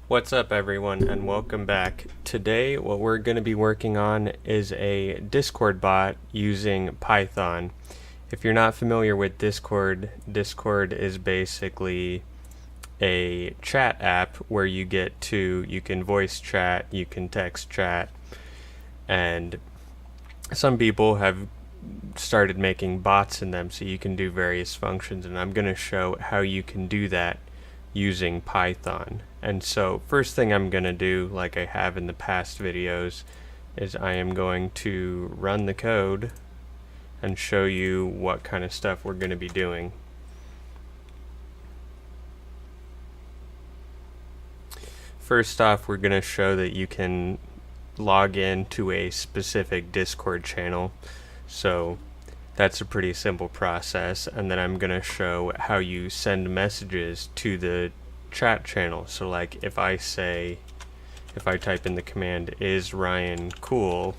What's up everyone and welcome back. Today what we're going to be working on is a Discord bot using Python. If you're not familiar with Discord is basically a chat app where you can voice chat, you can text chat, and some people have started making bots in them so you can do various functions, and I'm going to show how you can do that using Python. And so first thing I'm going to do, like I have in the past videos, is I am going to run the code and show you what kind of stuff we're going to be doing. First off, we're going to show that you can log in to a specific Discord channel. So that's a pretty simple process, and then I'm going to show how you send messages to the chat channel. So like if I type in the command "is Ryan cool,"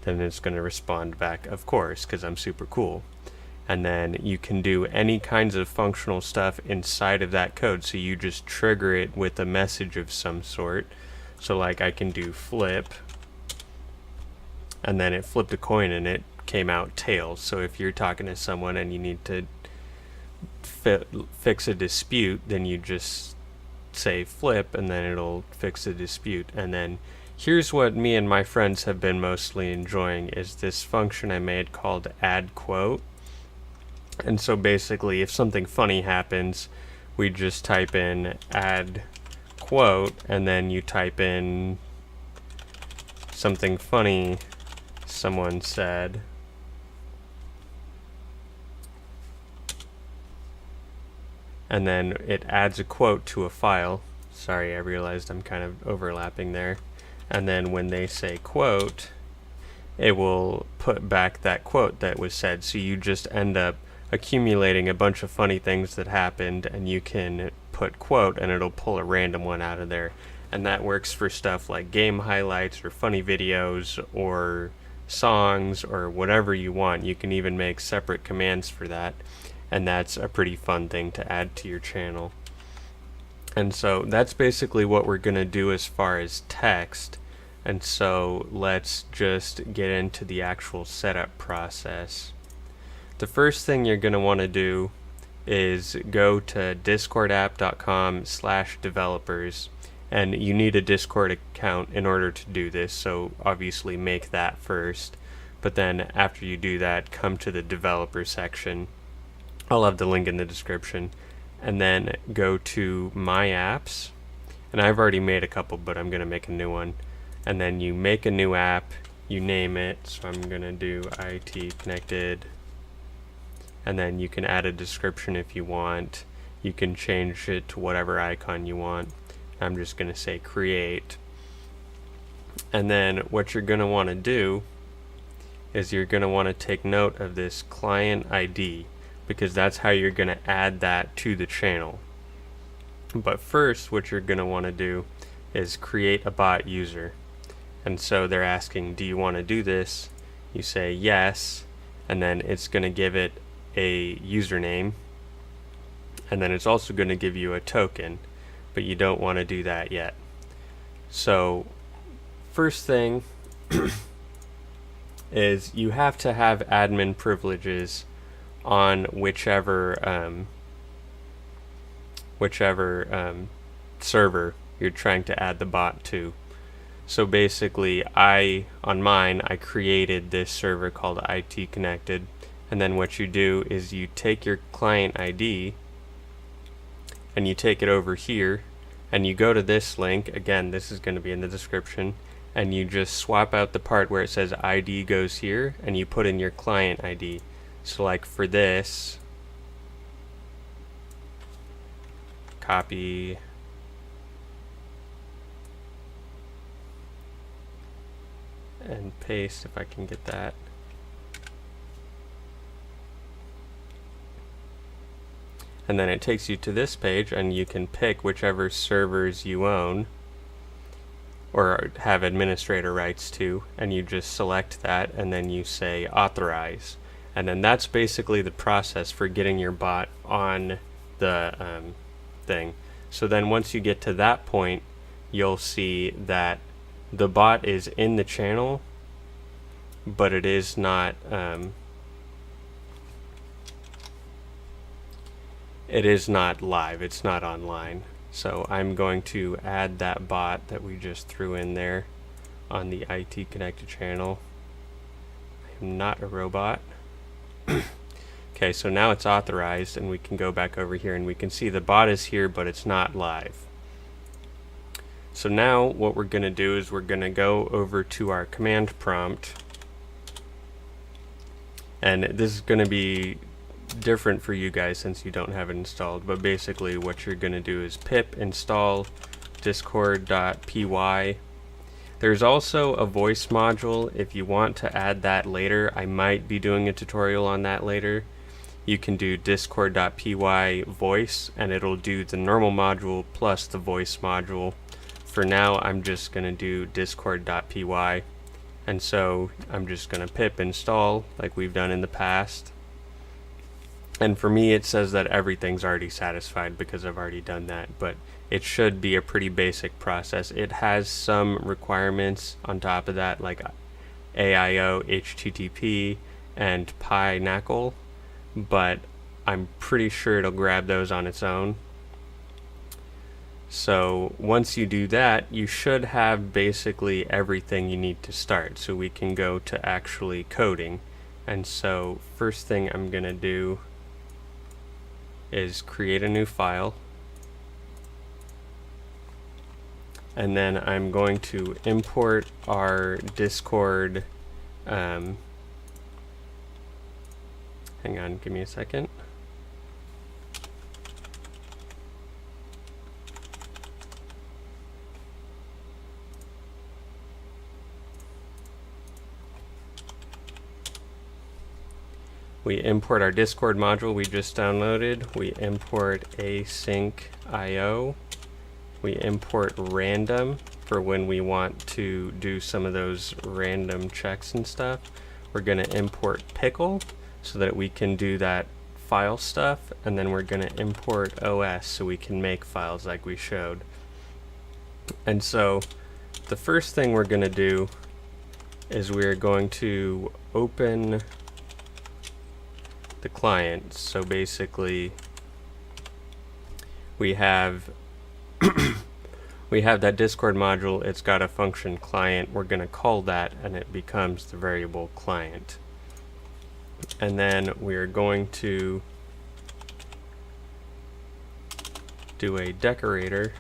then it's going to respond back, of course, because I'm super cool. And then you can do any kinds of functional stuff inside of that code, so you just trigger it with a message of some sort. So like I can do flip, and then it flipped a coin and it came out tails. So if you're talking to someone and you need to fix a dispute, then you just say flip and then it'll fix the dispute. And then here's what me and my friends have been mostly enjoying, is this function I made called add quote. And so basically if something funny happens, we just type in add quote, and then you type in something funny someone said, and then it adds a quote to a file. Sorry, I realized I'm kind of overlapping there. And then when they say quote, it will put back that quote that was said. So you just end up accumulating a bunch of funny things that happened, and you can put quote and it'll pull a random one out of there. And that works for stuff like game highlights or funny videos or songs or whatever you want. You can even make separate commands for that, and that's a pretty fun thing to add to your channel. And so that's basically what we're going to do as far as text. And so let's just get into the actual setup process. The first thing you're going to want to do is go to discordapp.com/developers, and you need a Discord account in order to do this, so obviously make that first. But then after you do that, come to the developer section. I'll have the link in the description, and then go to my apps, and I've already made a couple, but I'm gonna make a new one. And then you make a new app, you name it, so I'm gonna do IT connected, and then you can add a description if you want. You can change it to whatever icon you want. I'm just gonna say create. And then what you're gonna want to do is you're gonna want to take note of this client ID, because that's how you're going to add that to the channel. But first, what you're going to want to do is create a bot user. And so they're asking, do you want to do this? You say yes, and then it's going to give it a username, and then it's also going to give you a token, but you don't want to do that yet. So first thing is you have to have admin privileges on whichever server you're trying to add the bot to. So basically on mine I created this server called IT connected, and then what you do is you take your client ID and you take it over here and you go to this link, again this is going to be in the description, and you just swap out the part where it says ID goes here and you put in your client ID. So like for this, copy and paste if I can get that. And then it takes you to this page, and you can pick whichever servers you own or have administrator rights to, and you just select that, and then you say authorize. And then that's basically the process for getting your bot on the thing. So then once you get to that point, you'll see that the bot is in the channel, but it is not live, it's not online. So I'm going to add that bot that we just threw in there on the IT connected channel. I am not a robot. Okay, so now it's authorized, and we can go back over here and we can see the bot is here, but it's not live. So now what we're going to do is we're going to go over to our command prompt, and this is going to be different for you guys since you don't have it installed, but basically what you're going to do is pip install discord.py. There's also a voice module if you want to add that later. I might be doing a tutorial on that later. You can do discord.py voice, and it'll do the normal module plus the voice module. For now, I'm just going to do discord.py, and so I'm just going to pip install like we've done in the past. And for me, it says that everything's already satisfied because I've already done that, but it should be a pretty basic process. It has some requirements on top of that, like AIO, HTTP, and pickle, but I'm pretty sure it'll grab those on its own. So once you do that, you should have basically everything you need to start. So we can go to actually coding. And so first thing I'm going to do is create a new file. And then I'm going to import our Discord. Hang on, give me a second. We import our Discord module we just downloaded. We import async IO. We import random for when we want to do some of those random checks and stuff. We're going to import pickle so that we can do that file stuff, and then we're going to import OS so we can make files like we showed. And so the first thing we're going to do is we're going to open the client. So basically we have we have that Discord module. It's got a function client. We're going to call that, and it becomes the variable client. And then we're going to do a decorator.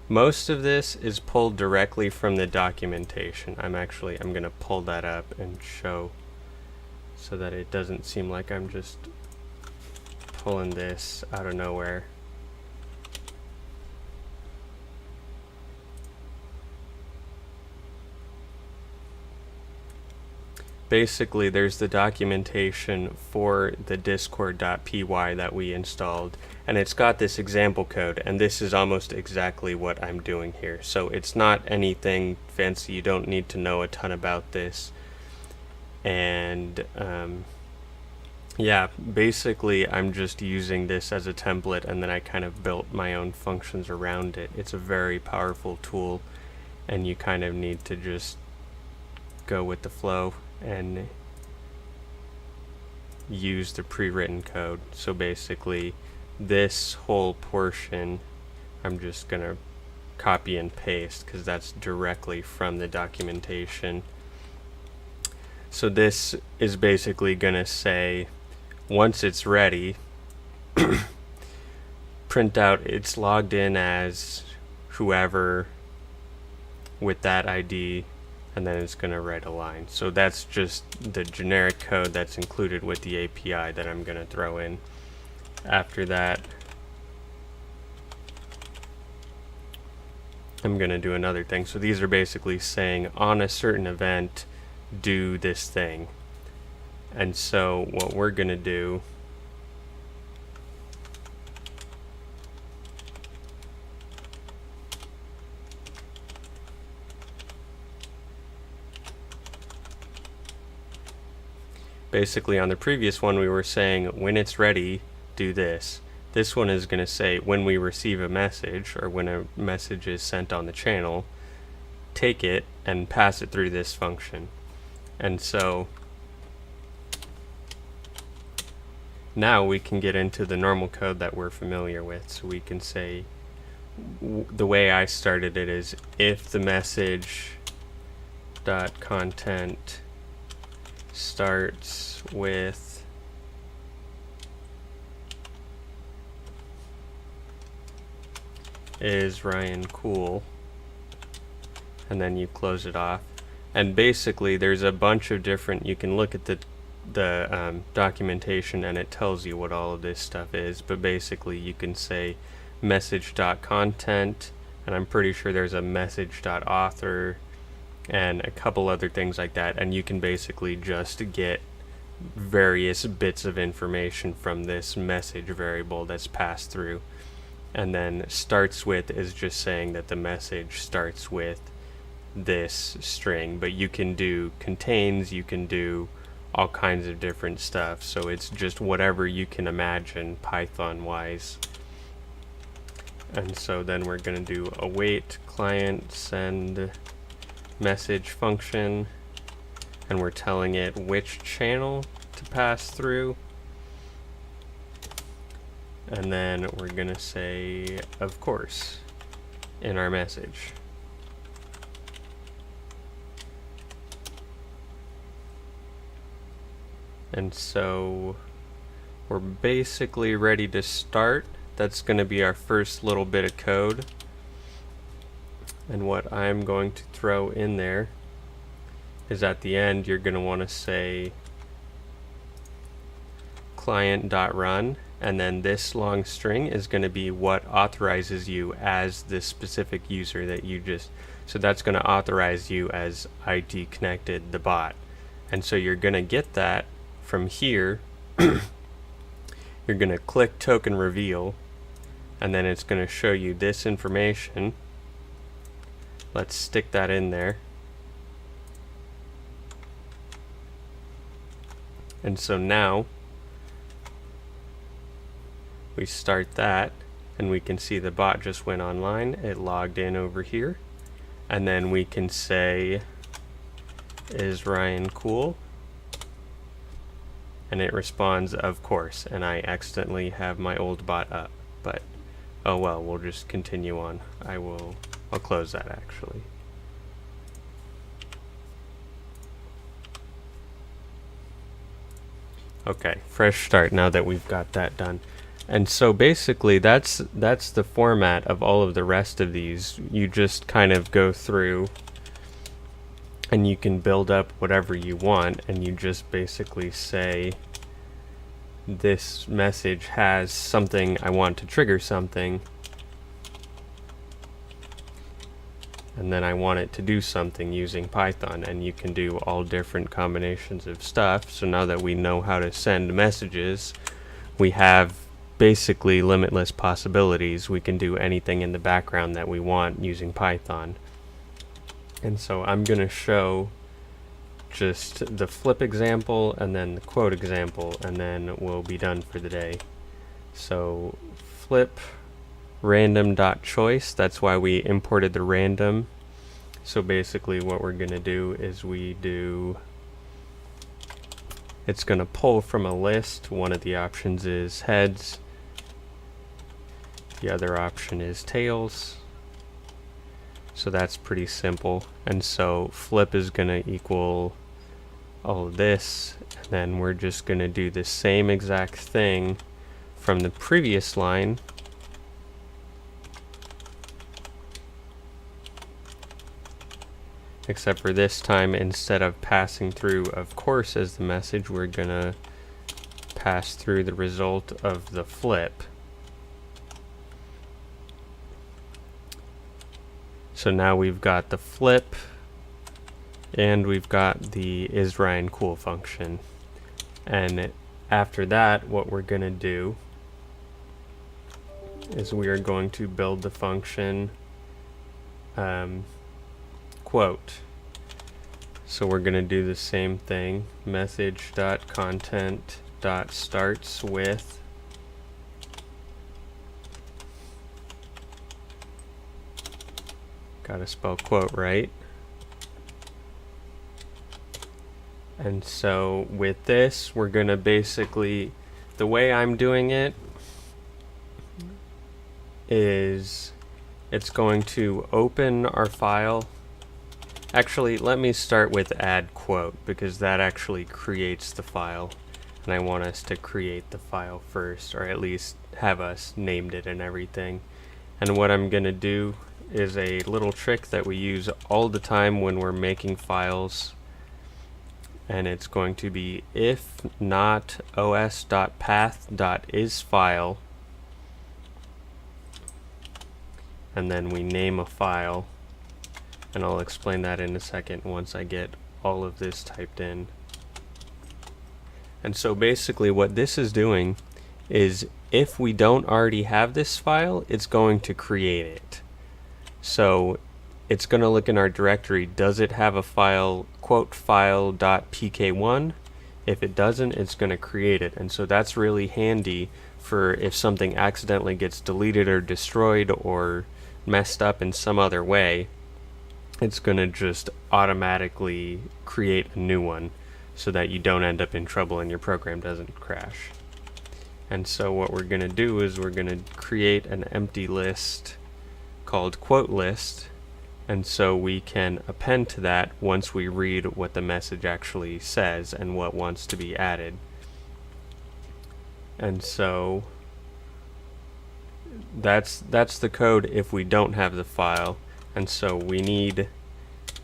Most of this is pulled directly from the documentation. I'm going to pull that up and show so that it doesn't seem like I'm just pulling this out of nowhere. Basically, there's the documentation for the discord.py that we installed, and it's got this example code, and this is almost exactly what I'm doing here. So it's not anything fancy. You don't need to know a ton about this. And yeah, basically I'm just using this as a template, and then I kind of built my own functions around it. It's a very powerful tool, and you kind of need to just go with the flow and use the pre-written code. So basically this whole portion I'm just gonna copy and paste because that's directly from the documentation. So this is basically gonna say, once it's ready, print out it's logged in as whoever with that ID, and then it's gonna write a line. So that's just the generic code that's included with the API that I'm gonna throw in. After that, I'm gonna do another thing. So these are basically saying on a certain event, do this thing. And so what we're gonna do basically, on the previous one we were saying when it's ready, do this. This one is going to say when we receive a message, or when a message is sent on the channel, take it and pass it through this function. And so now we can get into the normal code that we're familiar with. So we can say, the way I started it is, if the message dot content starts with is Ryan cool, and then you close it off. And basically there's a bunch of different, you can look at the documentation and it tells you what all of this stuff is, but basically you can say message.content, and I'm pretty sure there's a message.author and a couple other things like that, and you can basically just get various bits of information from this message variable that's passed through. And then starts with is just saying that the message starts with this string, but you can do contains, you can do all kinds of different stuff, so it's just whatever you can imagine Python wise. And so then we're going to do await client send message function, and we're telling it which channel to pass through, and then we're going to say of course in our message. And so we're basically ready to start. That's going to be our first little bit of code. And what I'm going to throw in there is, at the end you're going to want to say client.run, and then this long string is going to be what authorizes you as this specific user that you just, so that's going to authorize you as ID connected the bot. And so you're going to get that from here. You're going to click token reveal, and then it's going to show you this information. Let's stick that in there. And so now we start that, and we can see the bot just went online. It logged in over here, and then we can say is Ryan cool, and it responds of course. And I accidentally have my old bot up, but oh well, we'll just continue on. I'll close that actually. Okay, fresh start now that we've got that done. And so basically that's the format of all of the rest of these. You just kind of go through and you can build up whatever you want, and you just basically say this message has something, I want to trigger something, and then I want it to do something using Python, and you can do all different combinations of stuff. So now that we know how to send messages, we have basically limitless possibilities. We can do anything in the background that we want using Python. And so I'm going to show just the flip example and then the quote example, and then we'll be done for the day. So flip random.choice, that's why we imported the random. So basically what we're going to do is it's going to pull from a list. One of the options is heads, the other option is tails. So that's pretty simple. And so flip is going to equal all of this, and then we're just going to do the same exact thing from the previous line, except for this time, instead of passing through of course as the message, we're going to pass through the result of the flip. So now we've got the flip, and we've got the is Ryan cool function. And after that, what we're going to do is we are going to build the function quote. So we're going to do the same thing, message.content.starts with Gotta spell quote right. And so with this, we're gonna basically, the way I'm doing it is it's going to open our file. Actually, let me start with add quote, because that actually creates the file, and I want us to create the file first, or at least have us named it and everything. And what I'm gonna do is a little trick that we use all the time when we're making files, and it's going to be if not os.path.isFile, and then we name a file, and I'll explain that in a second once I get all of this typed in. And so basically what this is doing is, if we don't already have this file, it's going to create it. So it's going to look in our directory, does it have a file, quote file.pk1? If it doesn't, it's going to create it. And so that's really handy for if something accidentally gets deleted or destroyed or messed up in some other way, it's going to just automatically create a new one so that you don't end up in trouble and your program doesn't crash. And so what we're going to do is we're going to create an empty list called quote list, and so we can append to that once we read what the message actually says and what wants to be added. And so that's the code if we don't have the file, and so we need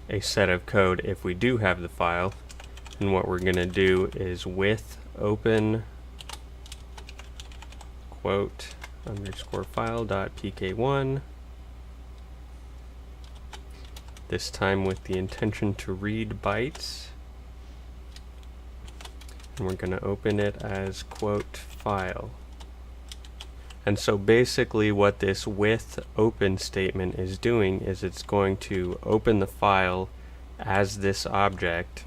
a set of code if we do have the file. And what we're going to do is with open quote underscore file.pk1, this time with the intention to read bytes, and we're going to open it as quote file. And so basically what this with open statement is doing is it's going to open the file as this object,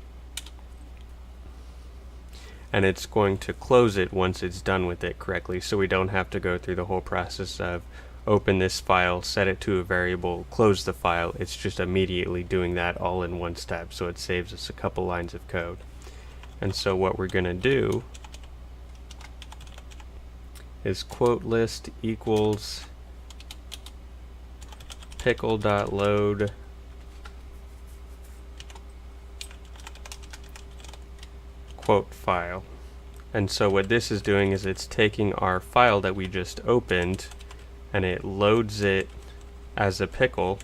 and it's going to close it once it's done with it correctly, so we don't have to go through the whole process of open this file, set it to a variable, close the file. It's just immediately doing that all in one step, so it saves us a couple lines of code. And so what we're going to do is quote list equals pickle.load quote file. And so what this is doing is it's taking our file that we just opened and it loads it as a pickle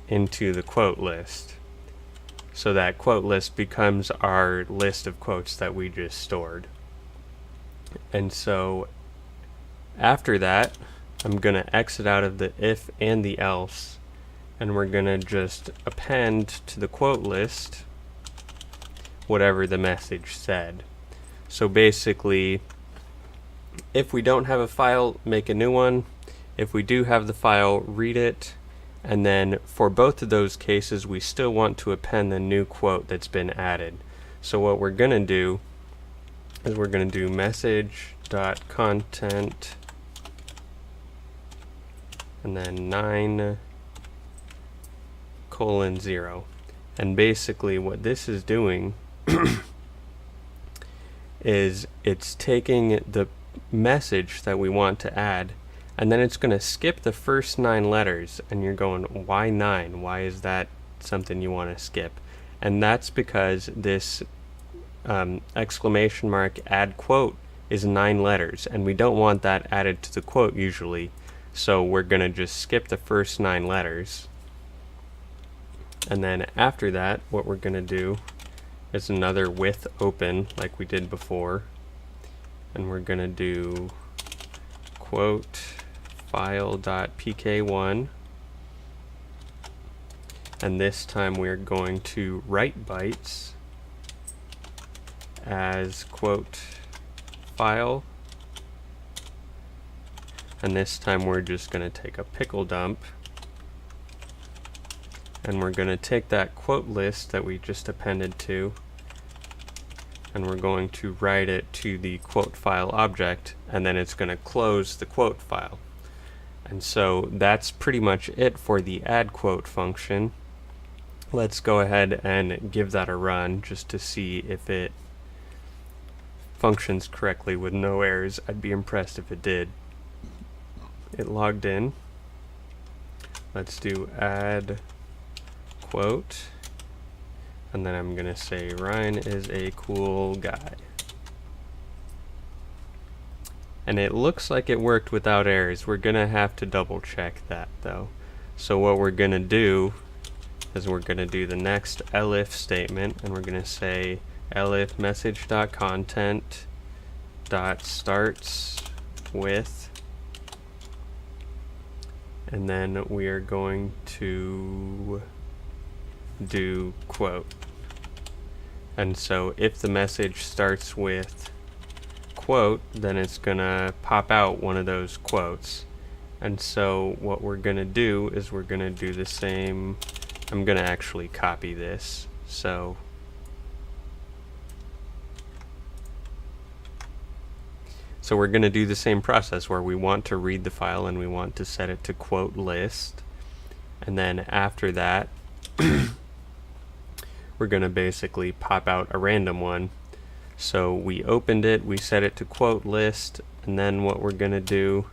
into the quote list. So that quote list becomes our list of quotes that we just stored. And so after that, I'm going to exit out of the if and the else, and we're going to just append to the quote list whatever the message said. So basically, if we don't have a file, make a new one. If we do have the file, read it. And then for both of those cases, we still want to append the new quote that's been added. So what we're going to do is we're going to do message.content and then 9:0. And basically what this is doing is it's taking the message that we want to add, and then it's going to skip the first 9 letters, and you're going, why 9? Why is that something you want to skip? And that's because this exclamation mark add quote is 9 letters, and we don't want that added to the quote usually, so we're going to just skip the first 9 letters. And then after that, what we're going to do is another with open like we did before, and we're going to do quote file.pk1, and this time we're going to write bytes as quote file, and this time we're just going to take a pickle dump, and we're going to take that quote list that we just appended to, and we're going to write it to the quote file object, and then it's going to close the quote file. And so that's pretty much it for the add quote function. Let's go ahead and give that a run just to see if it functions correctly with no errors. I'd be impressed if it did. It logged in. Let's do add quote, and then I'm gonna say Ryan is a cool guy. And it looks like it worked without errors. We're gonna have to double check that though. So what we're gonna do is we're gonna do the next elif statement, and we're gonna say elif message.content.starts with, and then we are going to do quote. And so if the message starts with quote, then it's gonna pop out one of those quotes. And so what we're gonna do is we're gonna do the same. I'm gonna actually copy this. So we're going to do the same process where we want to read the file and we want to set it to quote list, and then after that we're going to basically pop out a random one. So we opened it, we set it to quote list, and then what we're going to do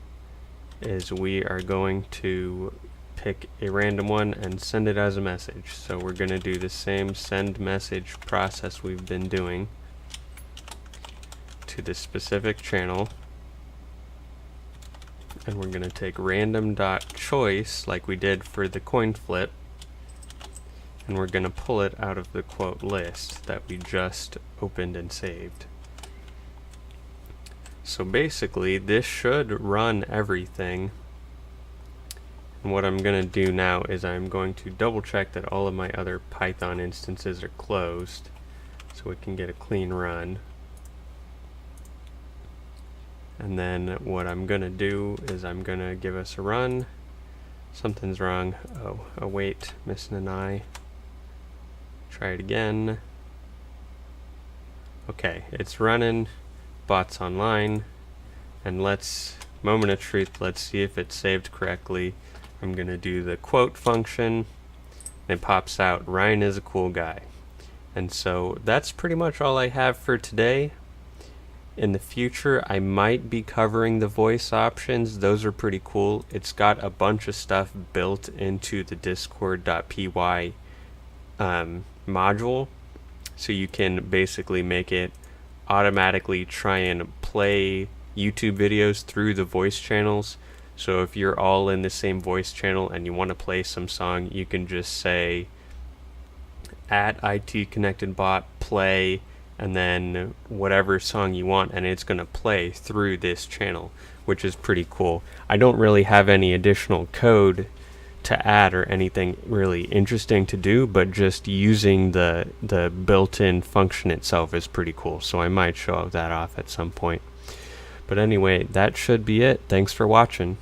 is we are going to pick a random one and send it as a message. So we're going to do the same send message process we've been doing to the specific channel, and we're going to take random.choice like we did for the coin flip, and we're going to pull it out of the quote list that we just opened and saved. So basically this should run everything, and what I'm going to do now is I'm going to double check that all of my other Python instances are closed so we can get a clean run. And then what I'm gonna do is I'm gonna give us a run. Something's wrong. Oh, wait, missing an I. Try it again. Okay, it's running. Bot's online. And moment of truth, let's see if it's saved correctly. I'm gonna do the quote function, and it pops out, Ryan is a cool guy. And so that's pretty much all I have for today. In the future, I might be covering the voice options. Those are pretty cool. It's got a bunch of stuff built into the discord.py module. So you can basically make it automatically try and play YouTube videos through the voice channels. So if you're all in the same voice channel and you want to play some song, you can just say @ITConnectedBot play, and then whatever song you want, and it's going to play through this channel, which is pretty cool. I don't really have any additional code to add or anything really interesting to do, but just using the built-in function itself is pretty cool, so I might show that off at some point. But anyway, that should be it. Thanks for watching.